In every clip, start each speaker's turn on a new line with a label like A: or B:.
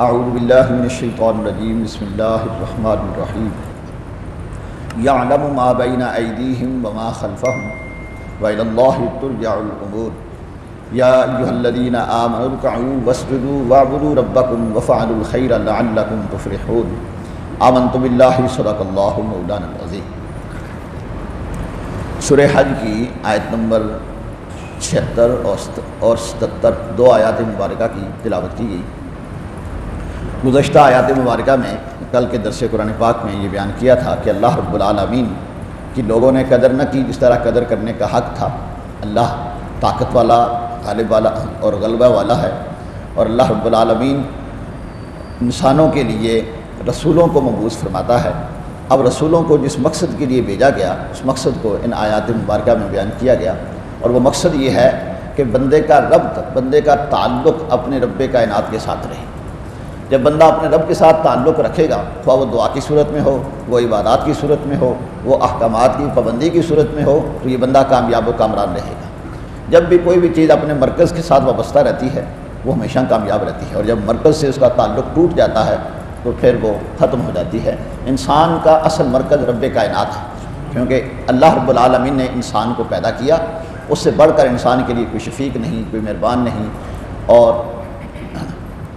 A: اعوذ باللہ من الشیطان الرجیم بسم اللہ الرحمن الرحیم یعلم ما بین ایدیہم وما خلفہم وإلی اللہ ترجع الامور یا ایہا الذین آمنوا ارکعوا واسجدوا واعبدوا ربکم وافعلوا الخیر لعلکم تفلحون آمنت باللہ صدق اللہ مولانا العظیم۔ سورہ حج کی آیت نمبر 76 اور 77 دو آیات مبارکہ کی تلاوت کی گئی۔ گزشتہ آیات مبارکہ میں کل کے درس قرآن پاک میں یہ بیان کیا تھا کہ اللہ رب العالمین کی لوگوں نے قدر نہ کی جس طرح قدر کرنے کا حق تھا۔ اللہ طاقت والا، غالب والا اور غلبہ والا ہے، اور اللہ رب العالمین انسانوں کے لیے رسولوں کو مبعوث فرماتا ہے۔ اب رسولوں کو جس مقصد کے لیے بھیجا گیا اس مقصد کو ان آیات مبارکہ میں بیان کیا گیا، اور وہ مقصد یہ ہے کہ بندے کا ربط، بندے کا تعلق اپنے رب کائنات کے ساتھ رہے۔ جب بندہ اپنے رب کے ساتھ تعلق رکھے گا، خواہ وہ دعا کی صورت میں ہو، وہ عبادات کی صورت میں ہو، وہ احکامات کی پابندی کی صورت میں ہو، تو یہ بندہ کامیاب و کامران رہے گا۔ جب بھی کوئی بھی چیز اپنے مرکز کے ساتھ وابستہ رہتی ہے وہ ہمیشہ کامیاب رہتی ہے، اور جب مرکز سے اس کا تعلق ٹوٹ جاتا ہے تو پھر وہ ختم ہو جاتی ہے۔ انسان کا اصل مرکز رب کائنات ہے، کیونکہ اللہ رب العالمین نے انسان کو پیدا کیا، اس سے بڑھ کر انسان کے لیے کوئی شفیق نہیں، کوئی مہربان نہیں، اور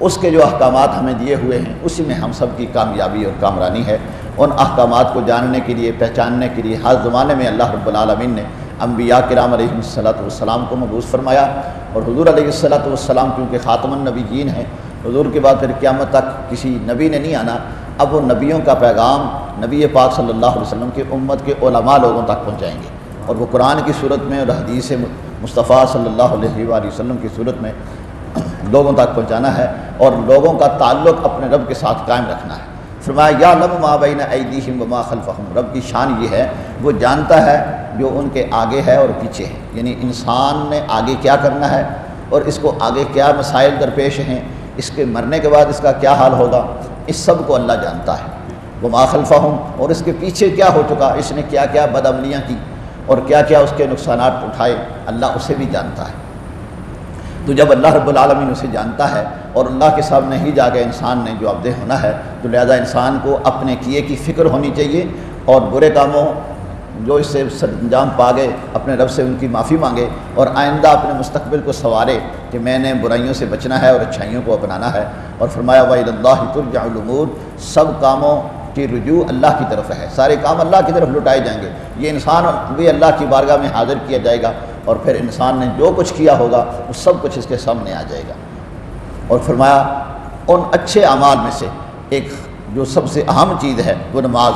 A: اس کے جو احکامات ہمیں دیے ہوئے ہیں اسی میں ہم سب کی کامیابی اور کامرانی ہے۔ ان احکامات کو جاننے کے لیے، پہچاننے کے لیے ہر زمانے میں اللہ رب العالمین نے انبیاء کرام علیہ السلام کو مبعوث فرمایا، اور حضور علیہ السلام کیونکہ خاتم النبیین ہیں، حضور کے بعد پھر قیامت تک کسی نبی نے نہیں آنا۔ اب وہ نبیوں کا پیغام نبی پاک صلی اللہ علیہ وسلم کی امت کے علماء لوگوں تک پہنچائیں گے، اور وہ قرآن کی صورت میں اور حدیث مصطفیٰ صلی اللہ علیہ وآلہ وسلم کی صورت میں لوگوں تک پہنچانا ہے، اور لوگوں کا تعلق اپنے رب کے ساتھ قائم رکھنا ہے۔ فرمایا یعلم ما بین ایدیہم وما خلفہم، رب کی شان یہ ہے وہ جانتا ہے جو ان کے آگے ہے اور پیچھے ہے، یعنی انسان نے آگے کیا کرنا ہے اور اس کو آگے کیا مسائل درپیش ہیں، اس کے مرنے کے بعد اس کا کیا حال ہوگا، اس سب کو اللہ جانتا ہے۔ وما خلفہم، اور اس کے پیچھے کیا ہو چکا، اس نے کیا کیا بدعملیاں کی اور کیا کیا اس کے نقصانات اٹھائے، اللہ اسے بھی جانتا ہے۔ تو جب اللہ رب العالمین اسے جانتا ہے اور اللہ کے سامنے ہی جا کے انسان نے جواب دہ ہونا ہے، تو لہذا انسان کو اپنے کیے کی فکر ہونی چاہیے، اور برے کاموں جو اس سے سر انجام پا گئے اپنے رب سے ان کی معافی مانگے، اور آئندہ اپنے مستقبل کو سنوارے کہ میں نے برائیوں سے بچنا ہے اور اچھائیوں کو اپنانا ہے۔ اور فرمایا وَإِلَى اللَّهِ تُرْجَعُ الْأُمُورُ، سب کاموں کی رجوع اللہ کی طرف ہے، سارے کام اللہ کی طرف لٹائے جائیں گے۔ یہ انسان بھی اللہ کی بارگاہ میں حاضر کیا جائے گا، اور پھر انسان نے جو کچھ کیا ہوگا وہ سب کچھ اس کے سامنے آ جائے گا۔ اور فرمایا ان اچھے اعمال میں سے ایک جو سب سے اہم چیز ہے وہ نماز،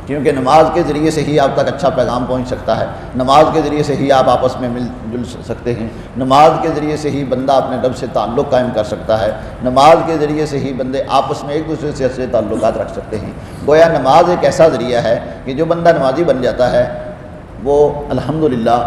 A: کیونکہ نماز کے ذریعے سے ہی آپ تک اچھا پیغام پہنچ سکتا ہے، نماز کے ذریعے سے ہی آپ آپس میں مل جل سکتے ہیں، نماز کے ذریعے سے ہی بندہ اپنے رب سے تعلق قائم کر سکتا ہے، نماز کے ذریعے سے ہی بندے آپس میں ایک دوسرے سے اچھے تعلقات رکھ سکتے ہیں۔ گویا نماز ایک ایسا ذریعہ ہے کہ جو بندہ نمازی بن جاتا ہے وہ الحمدللہ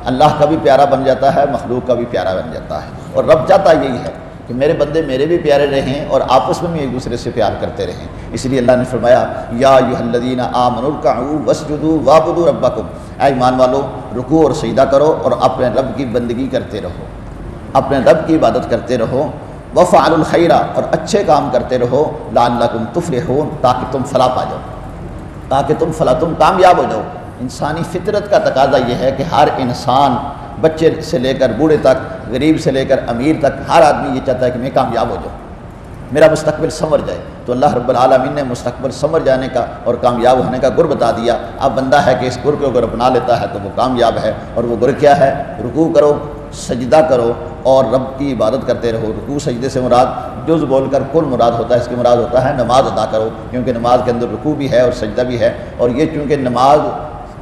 A: اللہ کا بھی پیارا بن جاتا ہے، مخلوق کا بھی پیارا بن جاتا ہے، اور رب چاہتا یہی ہے کہ میرے بندے میرے بھی پیارے رہیں اور آپس میں بھی ایک دوسرے سے پیار کرتے رہیں۔ اس لیے اللہ نے فرمایا یا ایھا الذین آمنوا ارکعوا واسجدوا واعبدوا ربکم، اے ایمان والو رکوع اور سجدہ کرو اور اپنے رب کی بندگی کرتے رہو، اپنے رب کی عبادت کرتے رہو، وافعلوا الخیر، اور اچھے کام کرتے رہو، لعلکم تفلحون، تاکہ تم فلاح پا جاؤ، تاکہ تم کامیاب ہو جاؤ۔ انسانی فطرت کا تقاضا یہ ہے کہ ہر انسان، بچے سے لے کر بوڑھے تک، غریب سے لے کر امیر تک، ہر آدمی یہ چاہتا ہے کہ میں کامیاب ہو جاؤں، میرا مستقبل سنور جائے۔ تو اللہ رب العالمین نے مستقبل سنور جانے کا اور کامیاب ہونے کا گر بتا دیا۔ اب بندہ ہے کہ اس گر کو اگر اپنا لیتا ہے تو وہ کامیاب ہے، اور وہ گر کیا ہے؟ رکوع کرو، سجدہ کرو اور رب کی عبادت کرتے رہو۔ رکوع سجدے سے مراد جز بول کر کل مراد ہوتا ہے، اس کے مراد ہوتا ہے نماز ادا کرو، کیونکہ نماز کے اندر رکوع بھی ہے اور سجدہ بھی ہے، اور یہ چونکہ نماز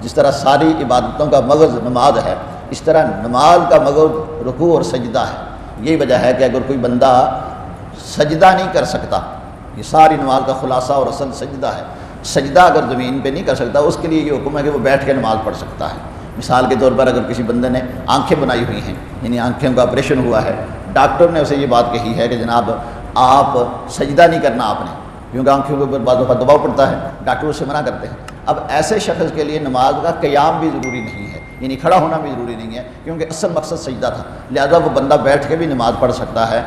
A: جس طرح ساری عبادتوں کا مغز نماز ہے، اس طرح نماز کا مغز رکوع اور سجدہ ہے۔ یہی وجہ ہے کہ اگر کوئی بندہ سجدہ نہیں کر سکتا، یہ ساری نماز کا خلاصہ اور اصل سجدہ ہے، سجدہ اگر زمین پہ نہیں کر سکتا اس کے لیے یہ حکم ہے کہ وہ بیٹھ کے نماز پڑھ سکتا ہے۔ مثال کے طور پر اگر کسی بندے نے آنکھیں بنائی ہوئی ہیں، یعنی آنکھوں کا آپریشن ہوا ہے، ڈاکٹر نے اسے یہ بات کہی ہے کہ جناب آپ سجدہ نہیں کرنا آپ نے، کیونکہ آنکھوں کے اوپر بعض دفعہ دباؤ پڑتا ہے، ڈاکٹر اسے منع کرتے ہیں۔ اب ایسے شخص کے لیے نماز کا قیام بھی ضروری نہیں ہے، یعنی کھڑا ہونا بھی ضروری نہیں ہے، کیونکہ اصل مقصد سجدہ تھا، لہذا وہ بندہ بیٹھ کے بھی نماز پڑھ سکتا ہے۔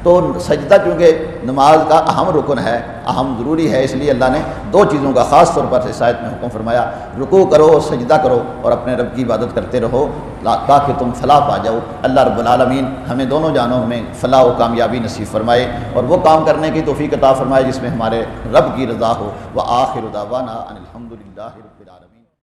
A: تو سجدہ چونکہ نماز کا اہم رکن ہے، اہم ضروری ہے، اس لیے اللہ نے دو چیزوں کا خاص طور پر اس آیت میں حکم فرمایا، رکوع کرو اور سجدہ کرو اور اپنے رب کی عبادت کرتے رہو تاکہ تم فلاح پا جاؤ۔ اللہ رب العالمین ہمیں دونوں جانوں میں فلاح و کامیابی نصیب فرمائے اور وہ کام کرنے کی توفیق عطا فرمائے جس میں ہمارے رب کی رضا ہو۔ وآخر دعوانا ان الحمد للہ رب العالمین۔